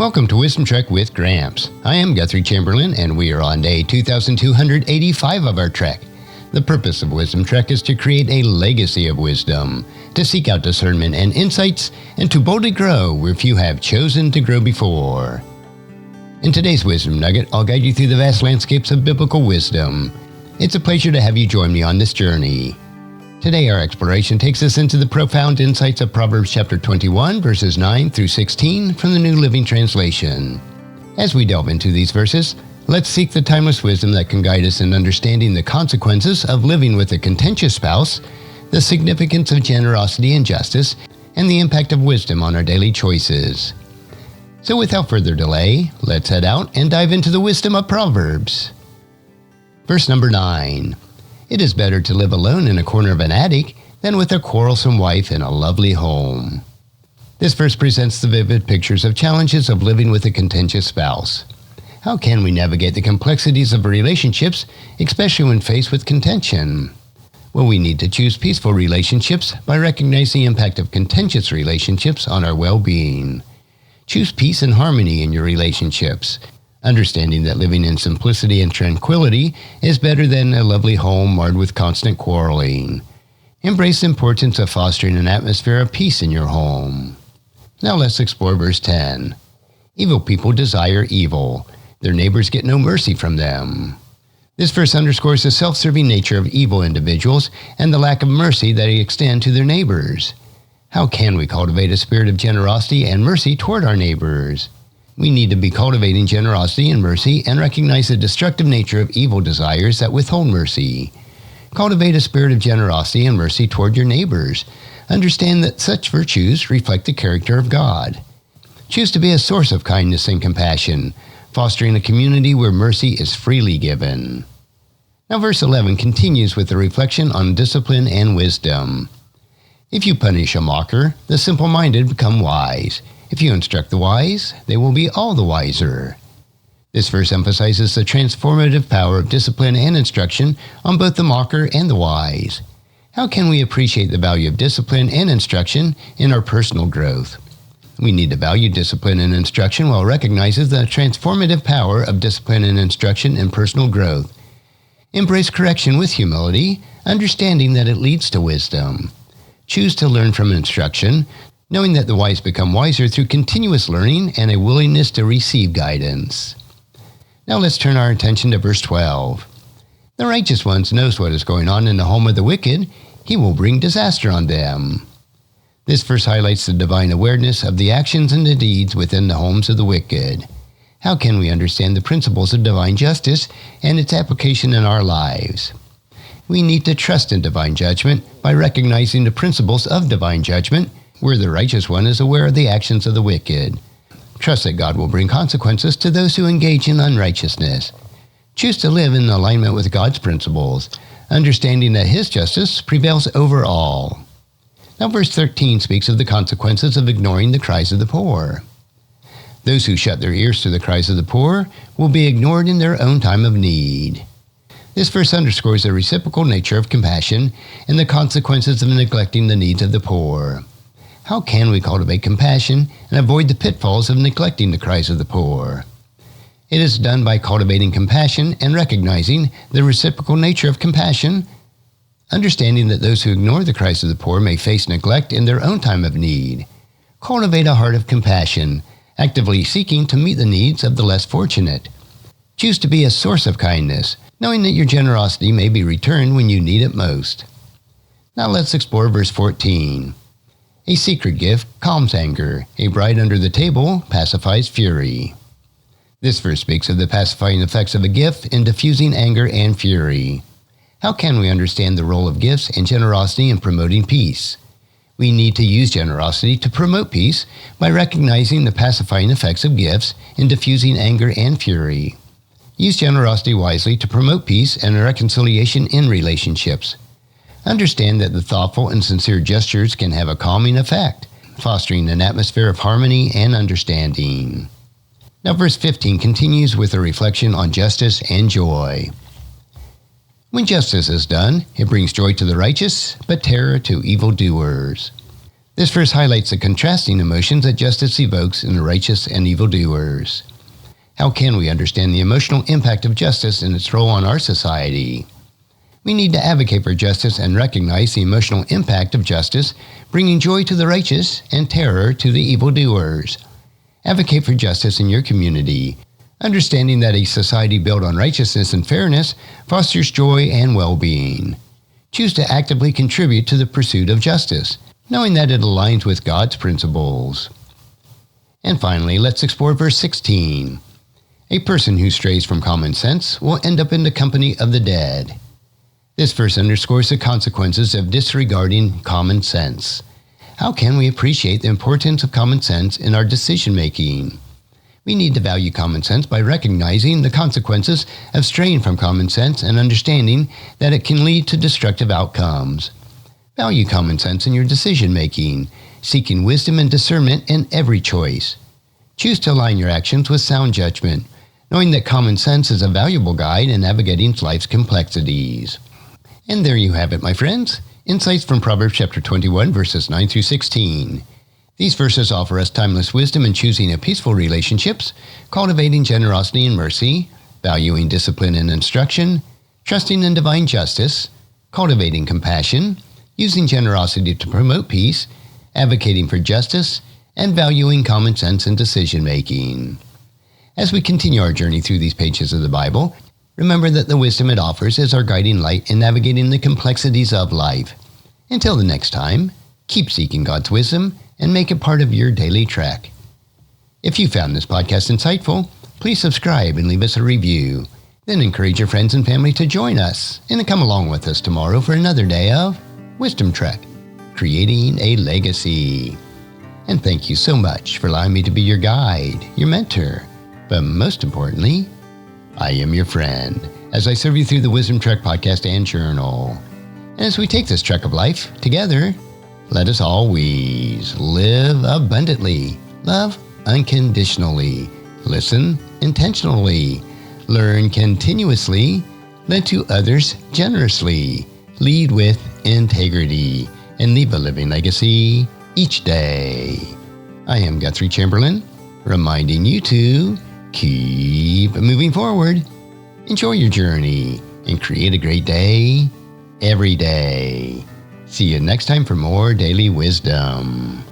Welcome to Wisdom Trek with Gramps. I am Guthrie Chamberlain, and we are on day 2285 of our trek. The purpose of Wisdom Trek is to create a legacy of wisdom, to seek out discernment and insights, and to boldly grow where few have chosen to grow before. In today's Wisdom Nugget, I'll guide you through the vast landscapes of biblical wisdom. It's a pleasure to have you join me on this journey. Today, our exploration takes us into the profound insights of Proverbs chapter 21, verses 9 through 16 from the New Living Translation. As we delve into these verses, let's seek the timeless wisdom that can guide us in understanding the consequences of living with a contentious spouse, the significance of generosity and justice, and the impact of wisdom on our daily choices. So without further delay, let's head out and dive into the wisdom of Proverbs. Verse number 9. It is better to live alone in a corner of an attic than with a quarrelsome wife in a lovely home. This verse presents the vivid pictures of challenges of living with a contentious spouse. How can we navigate the complexities of relationships, especially when faced with contention? Well, we need to choose peaceful relationships by recognizing the impact of contentious relationships on our well-being. Choose peace and harmony in your relationships, understanding that living in simplicity and tranquility is better than a lovely home marred with constant quarreling. Embrace the importance of fostering an atmosphere of peace in your home. Now let's explore verse 10. Evil people desire evil. Their neighbors get no mercy from them. This verse underscores the self-serving nature of evil individuals and the lack of mercy that they extend to their neighbors. How can we cultivate a spirit of generosity and mercy toward our neighbors? We need to be cultivating generosity and mercy and recognize the destructive nature of evil desires that withhold mercy. Cultivate a spirit of generosity and mercy toward your neighbors. Understand that such virtues reflect the character of God. Choose to be a source of kindness and compassion, fostering a community where mercy is freely given. Now verse 11 continues with a reflection on discipline and wisdom. If you punish a mocker, the simple-minded become wise. If you instruct the wise, they will be all the wiser. This verse emphasizes the transformative power of discipline and instruction on both the mocker and the wise. How can we appreciate the value of discipline and instruction in our personal growth? We need to value discipline and instruction while recognizing the transformative power of discipline and instruction in personal growth. Embrace correction with humility, understanding that it leads to wisdom. Choose to learn from instruction, knowing that the wise become wiser through continuous learning and a willingness to receive guidance. Now let's turn our attention to verse 12. The righteous one knows what is going on in the home of the wicked. He will bring disaster on them. This verse highlights the divine awareness of the actions and the deeds within the homes of the wicked. How can we understand the principles of divine justice and its application in our lives? We need to trust in divine judgment by recognizing the principles of divine judgment, where the righteous one is aware of the actions of the wicked. Trust that God will bring consequences to those who engage in unrighteousness. Choose to live in alignment with God's principles, understanding that His justice prevails over all. Now verse 13 speaks of the consequences of ignoring the cries of the poor. Those who shut their ears to the cries of the poor will be ignored in their own time of need. This verse underscores the reciprocal nature of compassion and the consequences of neglecting the needs of the poor. How can we cultivate compassion and avoid the pitfalls of neglecting the cries of the poor? It is done by cultivating compassion and recognizing the reciprocal nature of compassion, understanding that those who ignore the cries of the poor may face neglect in their own time of need. Cultivate a heart of compassion, actively seeking to meet the needs of the less fortunate. Choose to be a source of kindness, knowing that your generosity may be returned when you need it most. Now let's explore verse 14. A secret gift calms anger. A bride under the table pacifies fury. This verse speaks of the pacifying effects of a gift in diffusing anger and fury. How can we understand the role of gifts and generosity in promoting peace? We need to use generosity to promote peace by recognizing the pacifying effects of gifts in diffusing anger and fury. Use generosity wisely to promote peace and reconciliation in relationships. Understand that the thoughtful and sincere gestures can have a calming effect, fostering an atmosphere of harmony and understanding. Now verse 15 continues with a reflection on justice and joy. When justice is done, it brings joy to the righteous, but terror to evildoers. This verse highlights the contrasting emotions that justice evokes in the righteous and evildoers. How can we understand the emotional impact of justice and its role on our society? We need to advocate for justice and recognize the emotional impact of justice, bringing joy to the righteous and terror to the evildoers. Advocate for justice in your community, understanding that a society built on righteousness and fairness fosters joy and well-being. Choose to actively contribute to the pursuit of justice, knowing that it aligns with God's principles. And finally, let's explore verse 16. A person who strays from common sense will end up in the company of the dead. This verse underscores the consequences of disregarding common sense. How can we appreciate the importance of common sense in our decision-making? We need to value common sense by recognizing the consequences of straying from common sense and understanding that it can lead to destructive outcomes. Value common sense in your decision-making, seeking wisdom and discernment in every choice. Choose to align your actions with sound judgment, knowing that common sense is a valuable guide in navigating life's complexities. And there you have it, my friends. Insights from Proverbs chapter 21, verses 9 through 16. These verses offer us timeless wisdom in choosing a peaceful relationships, cultivating generosity and mercy, valuing discipline and instruction, trusting in divine justice, cultivating compassion, using generosity to promote peace, advocating for justice, and valuing common sense in decision-making. As we continue our journey through these pages of the Bible, remember that the wisdom it offers is our guiding light in navigating the complexities of life. Until the next time, keep seeking God's wisdom and make it part of your daily trek. If you found this podcast insightful, please subscribe and leave us a review. Then encourage your friends and family to join us and to come along with us tomorrow for another day of Wisdom Trek, creating a legacy. And thank you so much for allowing me to be your guide, your mentor, but most importantly, I am your friend as I serve you through the Wisdom Trek podcast and journal. And as we take this trek of life together, let us always live abundantly, love unconditionally, listen intentionally, learn continuously, lend to others generously, lead with integrity, and leave a living legacy each day. I am Guthrie Chamberlain, reminding you to keep moving forward, enjoy your journey, and create a great day every day. See you next time for more daily wisdom.